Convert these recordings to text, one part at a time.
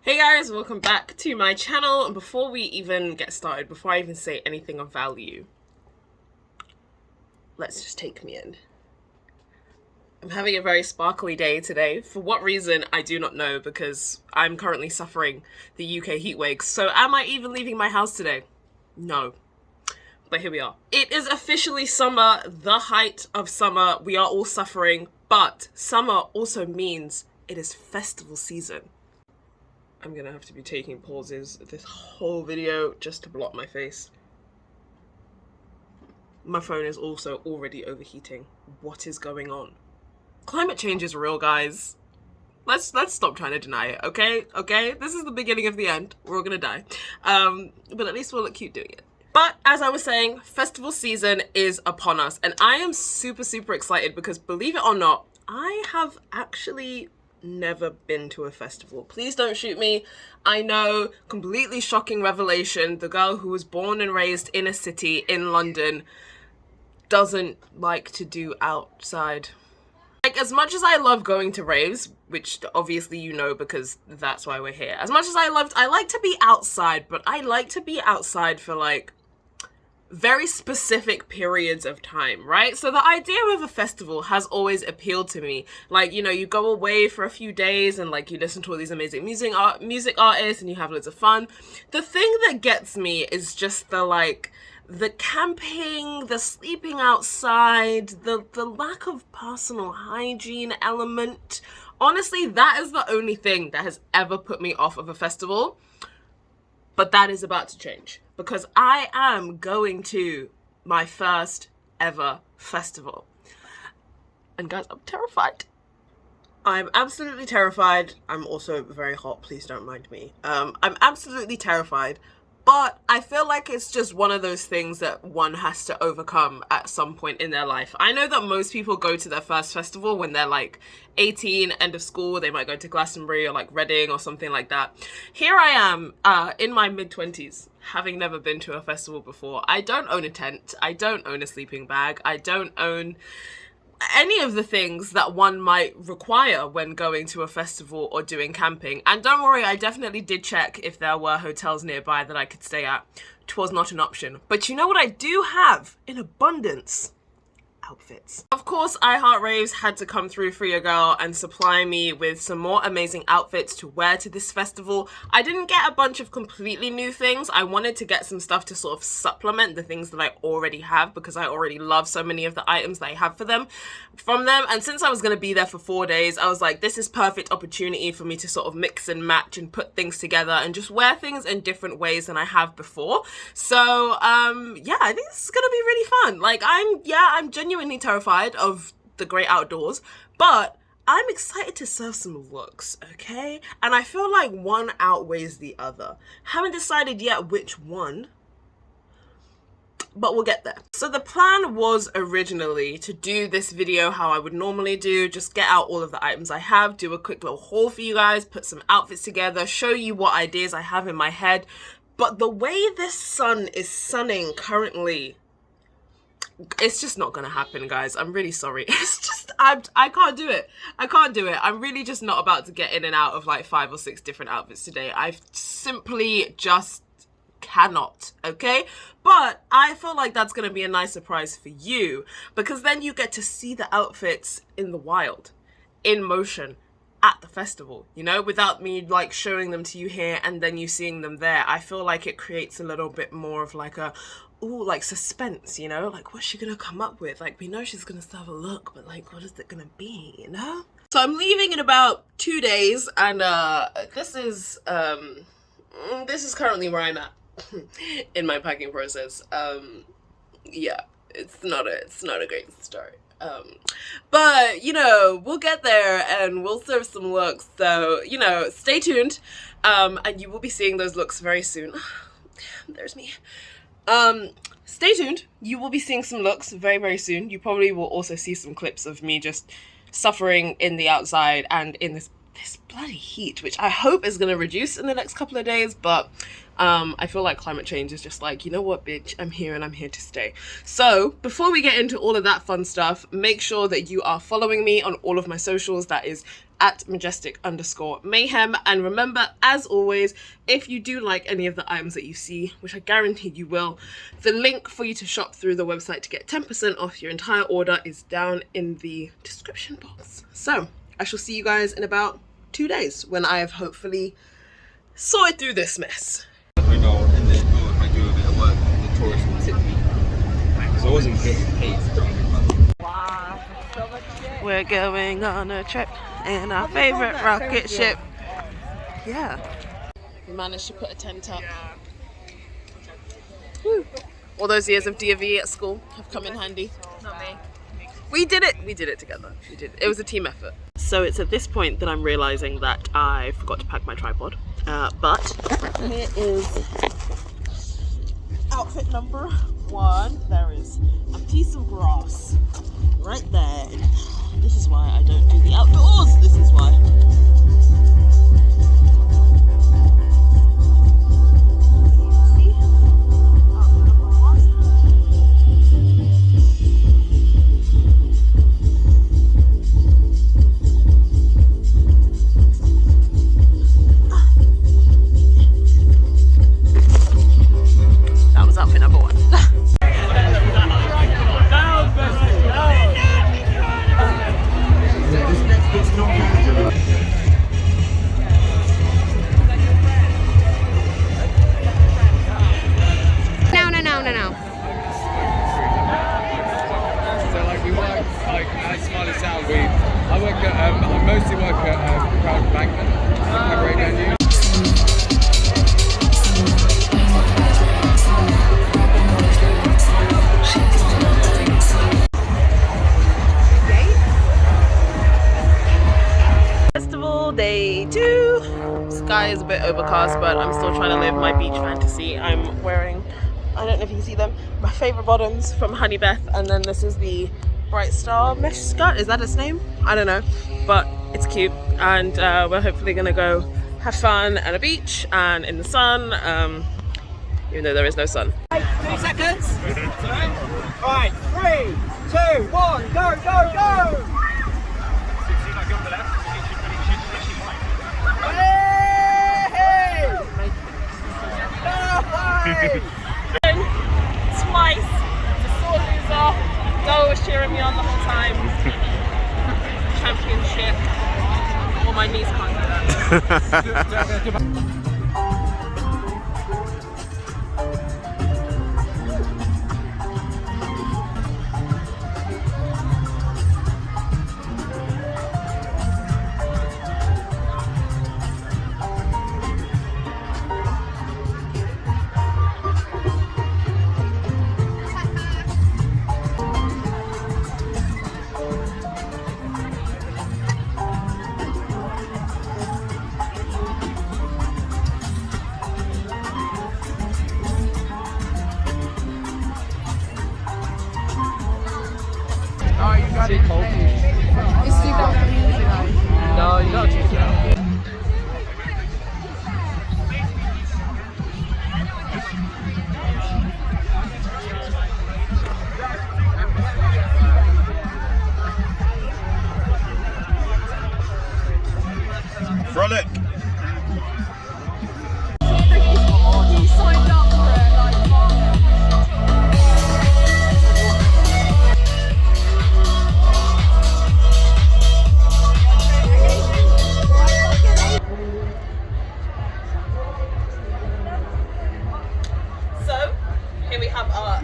Hey guys, welcome back to my channel. And before we even get started, before I even say anything of value, let's just take me in. I'm having a very sparkly day today. For what reason, I do not know, because I'm currently suffering the UK heatwave. So am I even leaving my house today? No. But here we are. It is officially summer, the height of summer. We are all suffering, but summer also means it is festival season. I'm gonna have to be taking pauses this whole video just to block my face. My phone is also already overheating. What is going on? Climate change is real, guys. Let's stop trying to deny it, okay? Okay? This is the beginning of the end. We're all gonna die. But at least we'll look cute doing it. But as I was saying, festival season is upon us, and I am super excited because, believe it or not, I have actually never been to a festival. Please don't shoot me. I know, completely shocking revelation. The girl who was born and raised in a city in London doesn't like to do outside. Like, as much as I love going to raves, which obviously you know because that's why we're here. As much as I like to be outside, but I like to be outside for like very specific periods of time, right? So the idea of a festival has always appealed to me. Like, you know, you go away for a few days and like you listen to all these amazing music artists and you have loads of fun. The thing that gets me is just the camping, the sleeping outside, the lack of personal hygiene element. Honestly, that is the only thing that has ever put me off of a festival. But that is about to change because I am going to my first ever festival. And guys, I'm terrified. I'm absolutely terrified. I'm also very hot, please don't mind me. I'm absolutely terrified. But I feel like it's just one of those things that one has to overcome at some point in their life. I know that most people go to their first festival when they're like 18, end of school. They might go to Glastonbury or like Reading or something like that. Here I am in my mid-20s, having never been to a festival before. I don't own a tent. I don't own a sleeping bag. I don't own any of the things that one might require when going to a festival or doing camping. And don't worry, I definitely did check if there were hotels nearby that I could stay at. 'Twas not an option. But you know what I do have in abundance? Outfits. Of course, I Heart Raves had to come through for your girl and supply me with some more amazing outfits to wear to this festival. I didn't get a bunch of completely new things. I wanted to get some stuff to sort of supplement the things that I already have because I already love so many of the items that I have from them. And since I was going to be there for 4 days, I was like, this is perfect opportunity for me to sort of mix and match and put things together and just wear things in different ways than I have before. So yeah, I think this is gonna be really fun. Like, I'm genuinely terrified of the great outdoors, but I'm excited to serve some looks, okay? And I feel like one outweighs the other. Haven't decided yet which one, but we'll get there. So the plan was originally to do this video how I would normally do, just get out all of the items I have, do a quick little haul for you guys, put some outfits together, show you what ideas I have in my head. But the way this sun is sunning currently, it's just not gonna happen, guys. I'm really sorry. It's just, I can't do it. I can't do it. I'm really just not about to get in and out of like 5 or 6 different outfits today. I simply just cannot, okay? But I feel like that's gonna be a nice surprise for you because then you get to see the outfits in the wild, in motion, at the festival, you know, without me like showing them to you here and then you seeing them there. I feel like it creates a little bit more of like a, ooh, like suspense, you know, like what's she gonna come up with? Like, we know she's gonna serve a look, but like what is it gonna be, you know? So I'm leaving in about 2 days, and this is currently where I'm at in my packing process. Yeah, it's not a great start. But you know, we'll get there and we'll serve some looks, so you know, stay tuned, and you will be seeing those looks very soon. There's me. Stay tuned, you will be seeing some looks very soon. You probably will also see some clips of me just suffering in the outside and in this this bloody heat, which I hope is going to reduce in the next couple of days, but I feel like climate change is just like, you know what, bitch, I'm here and I'm here to stay. So before we get into all of that fun stuff, make sure that you are following me on all of my socials. That is at majestic_mayhem. And remember, as always, if you do like any of the items that you see, which I guarantee you will, the link for you to shop through the website to get 10% off your entire order is down in the description box. So I shall see you guys in about 2 days when I have hopefully sorted through this mess. I know, and then if I do a bit of work, the tourists will tip me. Because I wasn't getting paid. Wow, we're going on a trip in our favorite rocket ship. Yeah. We managed to put a tent up. Woo. All those years of D&V at school have come in handy. Not me. We did it together. It was a team effort. So it's at this point that I'm realizing that I forgot to pack my tripod. But here is outfit number 1. There is a piece of grass right there. This is why I don't do the outdoors. This is why. I mostly work at Crown Bankman. Festival day 2. Sky is a bit overcast, but I'm still trying to live my beach fantasy. I'm wearing, I don't know if you can see them, my favorite bottoms from Hunni Beth, and then this is the Bright Star mesh skirt. Is that its name? I don't know, but it's cute, and we're hopefully gonna go have fun at a beach and in the sun, even though there is no sun. 3 seconds. Alright, 3, 2, 1, go, go, go! Hey! Twice, it's a sore loser. Go was cheering me on the whole time. Championship. Well, my knees can't do that. No, you gotta choose it out. Frolic!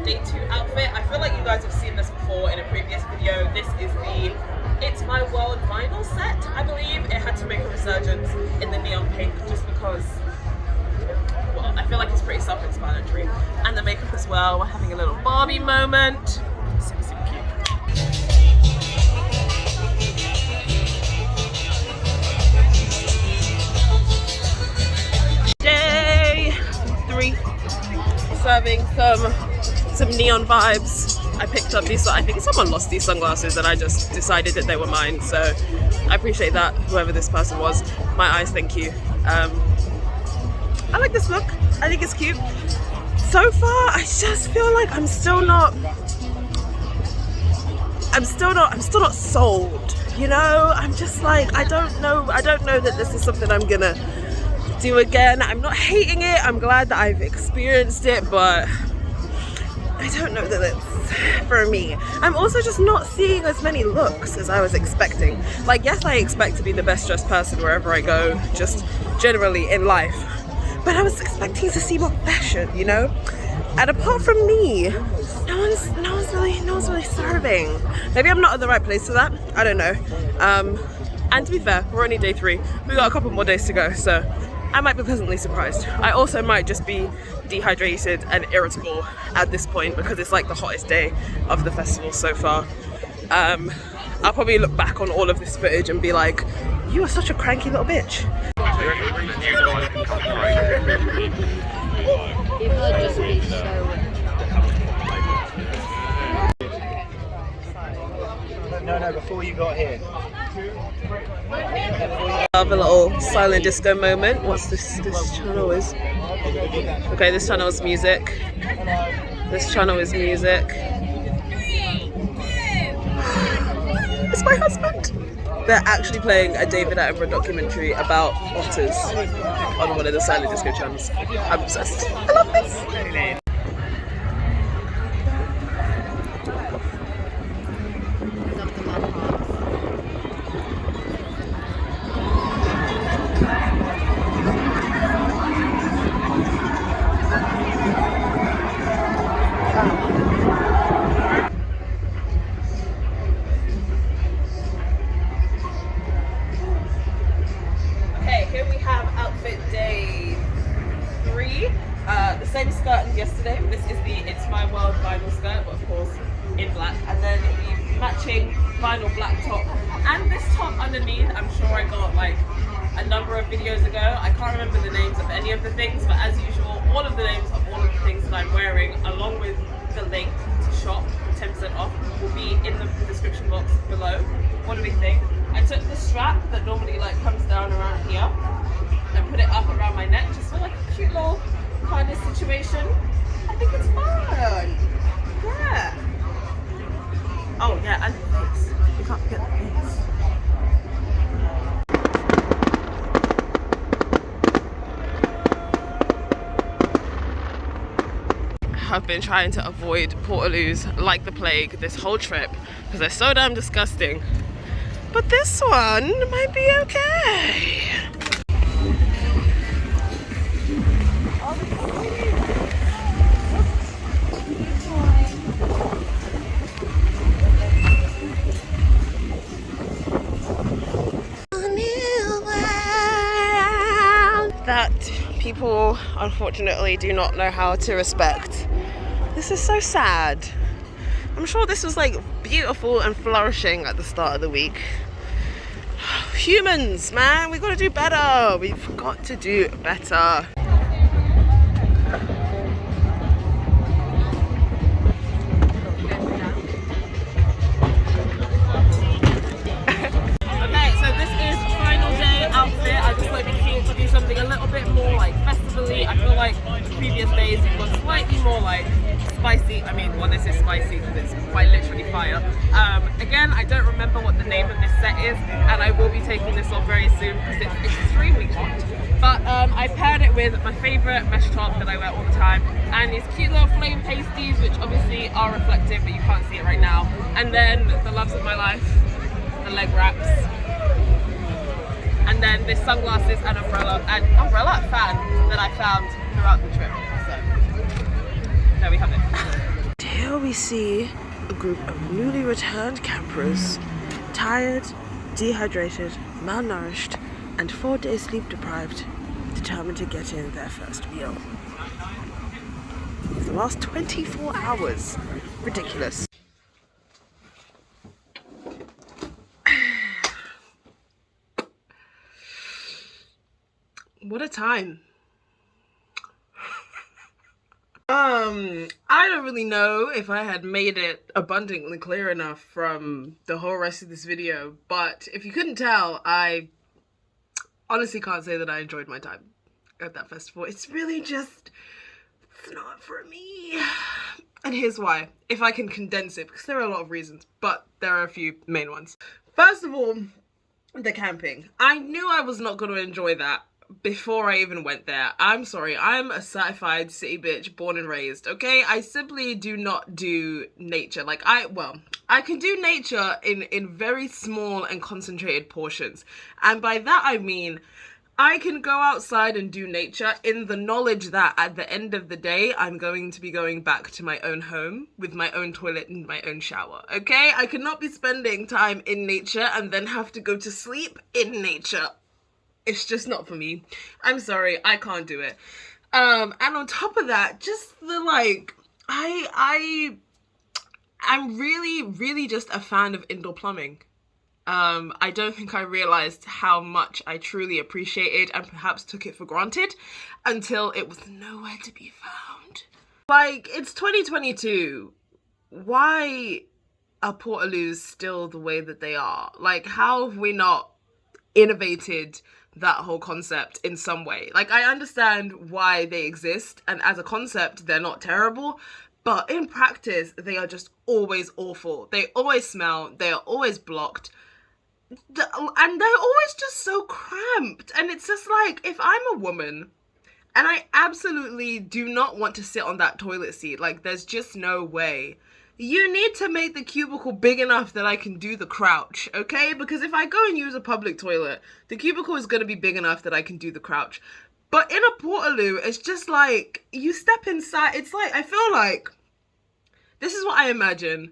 day 2 outfit. I feel like you guys have seen this before in a previous video. This is the It's My World vinyl set, I believe. It had to make a resurgence in the neon pink just because, well, I feel like it's pretty self-explanatory. And the makeup as well. We're having a little Barbie moment. Super, super cute. Day 3. Serving some neon vibes. I I picked up these, I think someone lost these sunglasses and I just decided that they were mine, so I appreciate that, whoever this person was. My eyes, thank you. I like this look, I think it's cute. So far, I just feel like I'm still not sold, you know? I'm just like, I don't know that this is something I'm gonna do again. I'm not hating it, I'm glad that I've experienced it, but I don't know that it's for me. I'm also just not seeing as many looks as I was expecting. Like, yes, I expect to be the best dressed person wherever I go, just generally in life, but I was expecting to see more fashion, you know? And apart from me, no one's really serving. Maybe I'm not at the right place for that, I don't know. And to be fair, we're only day 3. We've got a couple more days to go, so I might be pleasantly surprised. I also might just be dehydrated and irritable at this point because it's like the hottest day of the festival so far. I'll probably look back on all of this footage and be like, you are such a cranky little bitch. It would just be so... No, before you got here. Have a little silent disco moment. What's this channel is? Okay, this channel is music. This channel is music. It's my husband. They're actually playing a David Attenborough documentary about otters on one of the silent disco channels. I'm obsessed. I love this. Same skirt as yesterday. This is the It's My World vinyl skirt, but of course in black. And then the matching vinyl black top. And this top underneath, I'm sure I got like a number of videos ago. I can't remember the names of any of the things, but as usual, all of the names of all of the things that I'm wearing, along with the link to shop, 10% off, will be in the description box below. What do we think? I took the strap that normally like comes down around here and put it up around my neck, just for like a cute little kind of situation. I think it's fun. Yeah. Oh yeah, and the face. You can't forget the face. I've been trying to avoid portaloos like the plague this whole trip because they're so damn disgusting. But this one might be okay. That people unfortunately do not know how to respect. This is so sad. I'm sure this was like beautiful and flourishing at the start of the week. Humans, man, we've got to do better. We've got to do better. Something a little bit more like festivally. I feel like the previous days it was slightly more like spicy. I mean, well, this is spicy because it's quite literally fire. Again, I don't remember what the name of this set is, and I will be taking this off very soon because it's extremely hot. But I paired it with my favourite mesh top that I wear all the time, and these cute little flame pasties, which obviously are reflective, but you can't see it right now. And then the loves of my life, the leg wraps. And then this sunglasses and umbrella fan that I found throughout the trip. So there we have it. Here we see a group of newly returned campers, tired, dehydrated, malnourished, and 4 days sleep deprived, determined to get in their first meal. For the last 24 hours. Ridiculous. What a time. I don't really know if I had made it abundantly clear enough from the whole rest of this video, but if you couldn't tell, I honestly can't say that I enjoyed my time at that festival. It's really just, it's not for me. And here's why, if I can condense it, because there are a lot of reasons, but there are a few main ones. First of all, the camping. I knew I was not going to enjoy that before I even went there. I'm sorry, I'm a certified city bitch, born and raised, okay? I simply do not do nature. Like, I can do nature in very small and concentrated portions. And by that I mean, I can go outside and do nature in the knowledge that at the end of the day, I'm going to be going back to my own home with my own toilet and my own shower, okay? I cannot be spending time in nature and then have to go to sleep in nature. It's just not for me. I'm sorry, I can't do it. And on top of that, just the like, I'm really just a fan of indoor plumbing. I don't think I realized how much I truly appreciated and perhaps took it for granted until it was nowhere to be found. Like, it's 2022. Why are portaloos still the way that they are? Like, how have we not innovated that whole concept in some way? Like, I understand why they exist, and as a concept, they're not terrible, but in practice, they are just always awful. They always smell, they are always blocked, and they're always just so cramped. And it's just like, if I'm a woman and I absolutely do not want to sit on that toilet seat, like, there's just no way. You need to make the cubicle big enough that I can do the crouch, okay? Because if I go and use a public toilet, the cubicle is going to be big enough that I can do the crouch. But in a portaloo, it's just like, you step inside, it's like, I feel like, this is what I imagine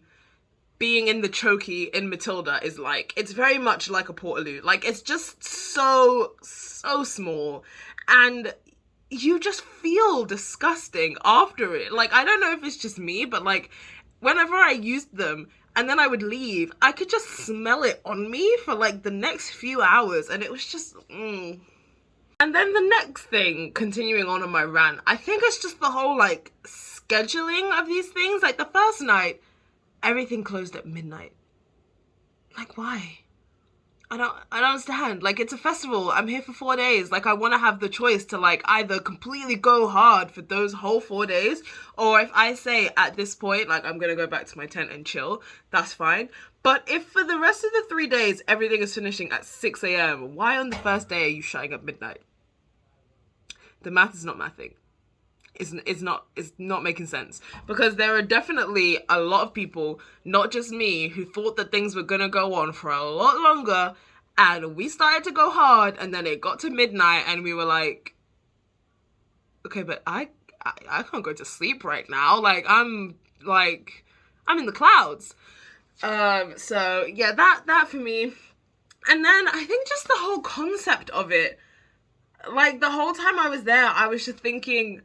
being in the chokey in Matilda is like. It's very much like a portaloo. Like, it's just so small, and you just feel disgusting after it. Like, I don't know if it's just me, but like, whenever I used them and then I would leave, I could just smell it on me for like the next few hours, and it was just, And then the next thing, continuing on my rant, I think it's just the whole like scheduling of these things. Like, the first night, everything closed at midnight. Like, why? I don't understand. Like, it's a festival. I'm here for 4 days. Like, I want to have the choice to like either completely go hard for those whole 4 days, or if I say at this point, like, I'm gonna go back to my tent and chill, that's fine. But if for the rest of the 3 days everything is finishing at 6 a.m, why on the first day are you shutting at midnight? The math is not mathing. It's not making sense, because there are definitely a lot of people, not just me, who thought that things were gonna go on for a lot longer, and we started to go hard, and then it got to midnight and we were like, okay, but I can't go to sleep right now. Like, I'm in the clouds. So yeah, that for me. And then I think just the whole concept of it, like, the whole time I was there, I was just thinking,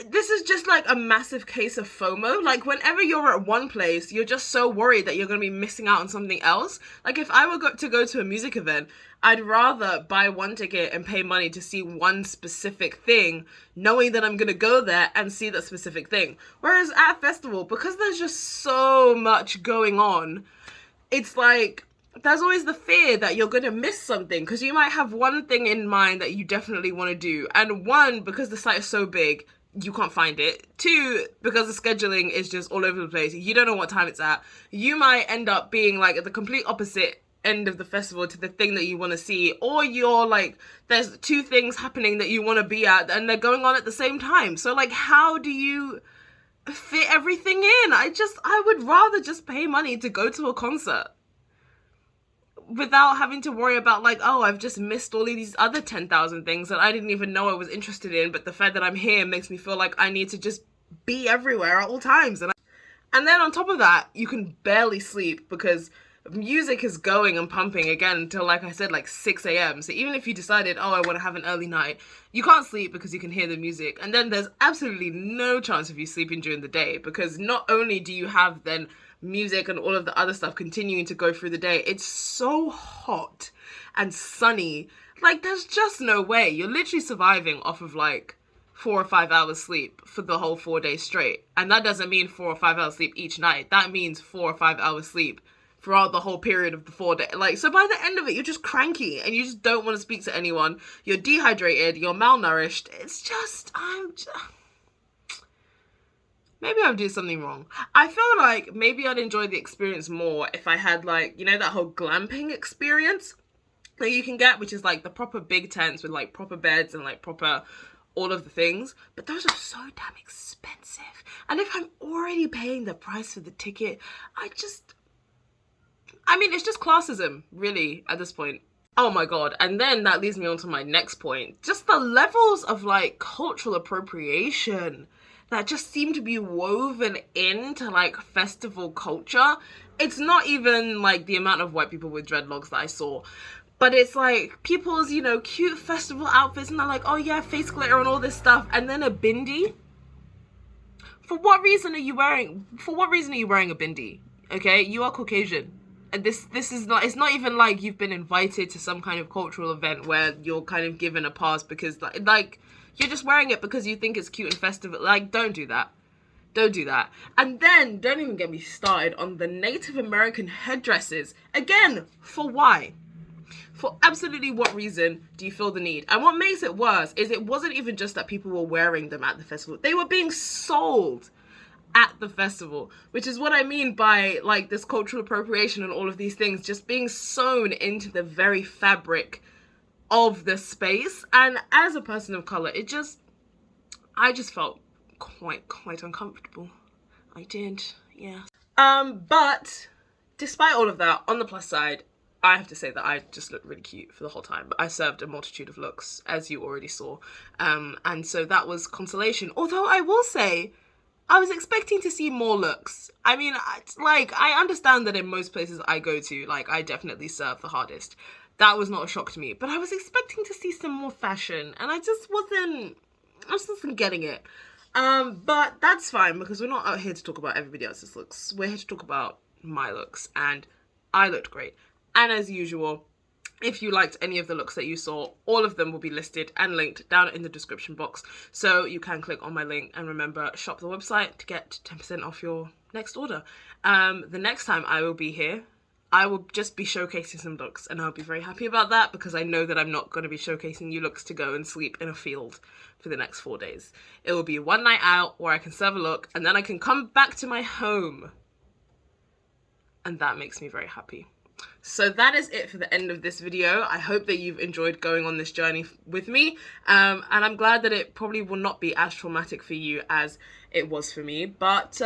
this is just like a massive case of FOMO. Like, whenever you're at one place, you're just so worried that you're going to be missing out on something else. Like, if I were to go to a music event, I'd rather buy one ticket and pay money to see one specific thing, knowing that I'm going to go there and see that specific thing. Whereas at a festival, because there's just so much going on, it's like, there's always the fear that you're going to miss something, because you might have one thing in mind that you definitely want to do. And one, because the site is so big, you can't find it. Two, because the scheduling is just all over the place. You don't know what time it's at. You might end up being like at the complete opposite end of the festival to the thing that you want to see, or you're like, there's two things happening that you want to be at and they're going on at the same time. So like, how do you fit everything in? I would rather just pay money to go to a concert without having to worry about like, oh, I've just missed all of these other 10,000 things that I didn't even know I was interested in, but the fact that I'm here makes me feel like I need to just be everywhere at all times. And then on top of that, you can barely sleep because music is going and pumping again until, like I said, like 6 a.m. So even if you decided, oh, I want to have an early night, you can't sleep because you can hear the music. And then there's absolutely no chance of you sleeping during the day, because not only do you have then music and all of the other stuff continuing to go through the day, it's so hot and sunny. Like, there's just no way. You're literally surviving off of like 4 or 5 hours sleep for the whole 4 days straight. And that doesn't mean 4 or 5 hours sleep each night. That means 4 or 5 hours sleep throughout the whole period of the 4 days. Like, so by the end of it, you're just cranky and you just don't want to speak to anyone. You're dehydrated, you're malnourished. It's just, maybe I'm doing something wrong. I feel like maybe I'd enjoy the experience more if I had, like, you know, that whole glamping experience that you can get, which is like the proper big tents with like proper beds and like proper all of the things. But those are so damn expensive. And if I'm already paying the price for the ticket, I mean, it's just classism, really, at this point. Oh my god. And then that leads me on to my next point. Just the levels of, like, cultural appropriation that just seem to be woven into, like, festival culture. It's not even, like, the amount of white people with dreadlocks that I saw. But it's, like, people's, you know, cute festival outfits. And they're like, oh, yeah, face glitter and all this stuff. And then a bindi. For what reason are you wearing a bindi? Okay? You are Caucasian. And this is not, it's not even like you've been invited to some kind of cultural event where you're kind of given a pass because like you're just wearing it because you think it's cute and festive. Like, don't do that. Don't do that. And then don't even get me started on the Native American headdresses. Again, for why? For absolutely what reason do you feel the need? And what makes it worse is it wasn't even just that people were wearing them at the festival. They were being sold at the festival, which is what I mean by, like, this cultural appropriation and all of these things just being sewn into the very fabric of the space. And as a person of color, I just felt quite uncomfortable. I did, yeah. But despite all of that, on the plus side, I have to say that I just looked really cute for the whole time. I served a multitude of looks, as you already saw. And so that was consolation. Although I will say, I was expecting to see more looks. I mean, I understand that in most places I go to, like, I definitely serve the hardest. That was not a shock to me. But I was expecting to see some more fashion, and I just wasn't getting it. But that's fine, because we're not out here to talk about everybody else's looks. We're here to talk about my looks, and I looked great. And as usual, if you liked any of the looks that you saw, all of them will be listed and linked down in the description box. So you can click on my link and remember, shop the website to get 10% off your next order. The next time I will be here, I will just be showcasing some looks, and I'll be very happy about that because I know that I'm not going to be showcasing you looks to go and sleep in a field for the next 4 days. It will be one night out where I can serve a look and then I can come back to my home. And that makes me very happy. So that is it for the end of this video. I hope that you've enjoyed going on this journey with me. And I'm glad that it probably will not be as traumatic for you as it was for me. But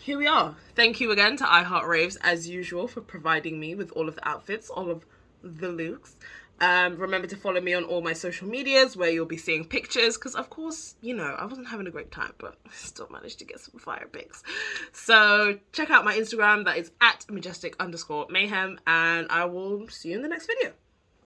here we are. Thank you again to iHeartRaves, as usual, for providing me with all of the outfits, all of the looks. Remember to follow me on all my social medias where you'll be seeing pictures because, of course, you know, I wasn't having a great time, but I still managed to get some fire pics. So check out my Instagram. That is @majestic_mayhem, and I will see you in the next video.